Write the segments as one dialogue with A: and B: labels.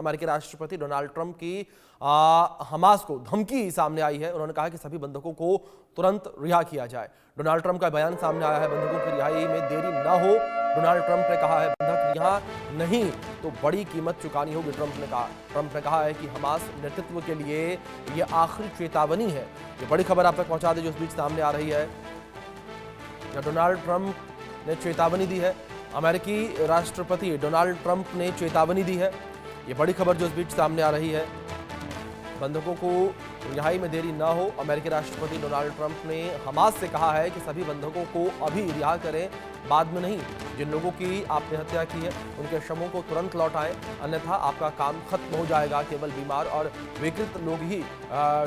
A: अमेरिकी राष्ट्रपति Donald Trump की हमास को धमकी सामने आई है। उन्होंने कहा कि सभी बंधकों को तुरंत रिहा किया जाए। डोनाल्ड ट्रंप का बयान सामने आया है, बंधकों की रिहाई में देरी न हो। डोनाल्ड ट्रंप ने कहा है बंधक रिहा नहीं तो बड़ी कीमत चुकानी होगी। ट्रंप ने कहा है कि हमास नेतृत्व के लिए यह आखिरी चेतावनी है। ये बड़ी खबर आप तक पहुंचा दे जो इस बीच सामने आ रही है। डोनाल्ड ट्रंप ने चेतावनी दी है, अमेरिकी राष्ट्रपति डोनाल्ड ट्रंप ने चेतावनी दी है। ये बड़ी खबर जो इस बीच सामने आ रही है। बंधकों को रिहाई में देरी ना हो। अमेरिकी राष्ट्रपति डोनाल्ड ट्रंप ने हमास से कहा है कि सभी बंधकों को अभी रिहा करें, बाद में नहीं। जिन लोगों की आपने हत्या की है उनके शवों को तुरंत लौटाएं, अन्यथा आपका काम खत्म हो जाएगा। केवल बीमार और विकृत लोग ही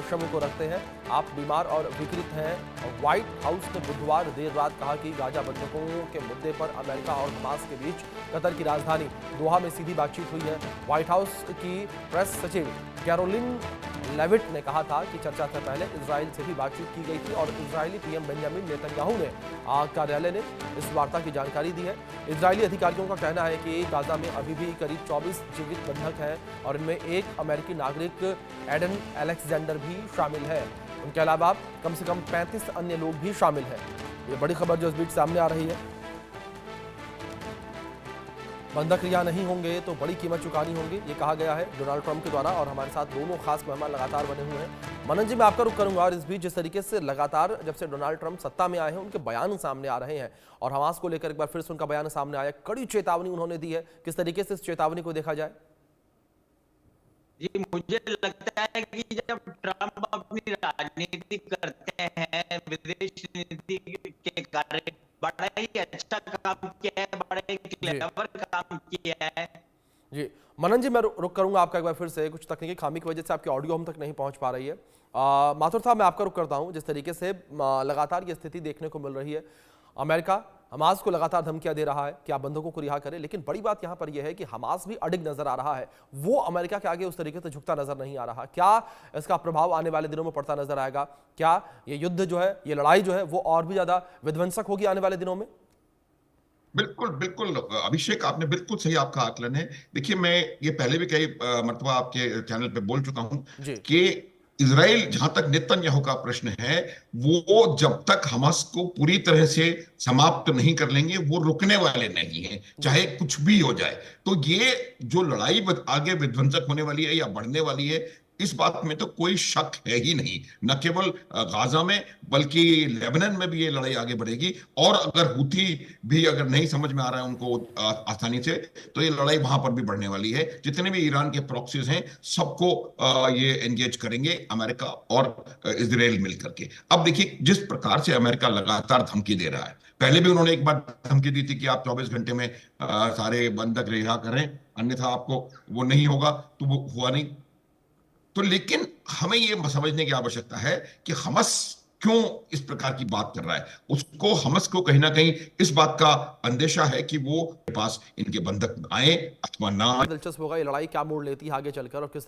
A: शवों को रखते हैं। आप बीमार और विकृत हैं। व्हाइट हाउस ने बुधवार देर रात कहा कि गाजा बंधकों के मुद्दे पर अमेरिका और हमास के बीच कतर की राजधानी दोहा में सीधी बातचीत हुई है। व्हाइट हाउस की प्रेस सचिव कैरोलिन लेविट ने कहा था कि चर्चा से पहले इजराइल से भी बातचीत की गई थी और इजरायली पीएम बेंजामिन नेतन्याहू ने कार्यालय ने इस वार्ता की जानकारी दी है। इजरायली अधिकारियों का कहना है कि गाजा में अभी भी करीब 24 जीवित बंधक हैं और इनमें एक अमेरिकी नागरिक एडन अलेक्जेंडर भी शामिल है। उनके अलावा कम से कम 35 अन्य लोग भी शामिल हैं। ये बड़ी खबर जो इस बीच सामने आ रही है। बंधक रिहा नहीं होंगे तो बड़ी कीमत चुकानी होगी, ये कहा गया है डोनाल्ड ट्रंप के द्वारा। और हमारे साथ दोनों खास मेहमान लगातार बने हुए हैं। मनन जी, मैं आपका रुख करूंगा। और इस बीच जिस तरीके से लगातार जब से डोनाल्ड ट्रंप सत्ता में आए हैं उनके बयान सामने आ रहे हैं और हमास को लेकर एक बार फिर से उनका बयान सामने आया, कड़ी चेतावनी उन्होंने दी है। किस तरीके से इस चेतावनी को देखा जाए?
B: जी, मुझे लगता है कि जब ट्रंप अपनी राजनीति करते हैं, विदेश नीति के कार्य बड़ा ही अच्छा काम किया है, बड़ा ही क्लेवर काम किया है।
A: जी मनन जी, मैं रुक करूंगा आपका एक बार फिर से। कुछ तकनीकी खामी की वजह से आपकी ऑडियो हम तक नहीं पहुंच पा रही है। माथुर साहब, मैं आपका रुक करता हूं। जिस तरीके से लगातार ये स्थिति देखने को मिल रही है, अमेरिका हमास को लगातार धमकियां दे रहा है कि आप बंधकों को रिहा करें, लेकिन बड़ी बात यहां पर यह है कि हमास भी अडिग नजर आ रहा है। वो अमेरिका के आगे उस तरीके से झुकता नजर नहीं आ रहा। क्या इसका प्रभाव आने वाले दिनों में पड़ता नजर आएगा? क्या ये युद्ध जो है, ये लड़ाई जो है, वो और भी ज्यादा विध्वंसक होगी आने वाले दिनों में?
C: बिल्कुल बिल्कुल अभिषेक, आपने बिल्कुल सही, आपका आकलन है। देखिए, मैं ये पहले भी कई मर्तबा आपके चैनल पे बोल चुका हूं कि इजराइल, जहां तक नेतन्याहू का प्रश्न है, वो जब तक हमास को पूरी तरह से समाप्त नहीं कर लेंगे वो रुकने वाले नहीं है, चाहे कुछ भी हो जाए। तो ये जो लड़ाई आगे विध्वंसक होने वाली है या बढ़ने वाली है, इस बात में तो कोई शक है ही नहीं। न केवल गाजा में बल्कि लेबनान में भी ये लड़ाई आगे बढ़ेगी। और अगर हूथी भी अगर नहीं समझ में आ रहा है उनको आसानी से, तो ये लड़ाई वहां पर भी बढ़ने वाली है। जितने भी ईरान के प्रॉक्सीज हैं सबको ये एंगेज करेंगे अमेरिका और इजराइल मिलकर के। अब देखिए, जिस प्रकार से अमेरिका लगातार धमकी दे रहा है, पहले भी उन्होंने एक बार धमकी दी थी कि आप 24 घंटे में सारे बंधक रिहा करें, अन्यथा आपको वो नहीं होगा, तो वो हुआ नहीं। तो लेकिन हमें यह समझने की आवश्यकता है कि हमास क्यों इस प्रकार की बात कर रहा है। उसको, हमास को कहीं ना कहीं इस बात का अंदेशा है कि वो के पास इनके बंधक आए अथवा ना आए।
A: दिलचस्प होगा ये लड़ाई क्या मोड़ लेती है आगे चलकर और किस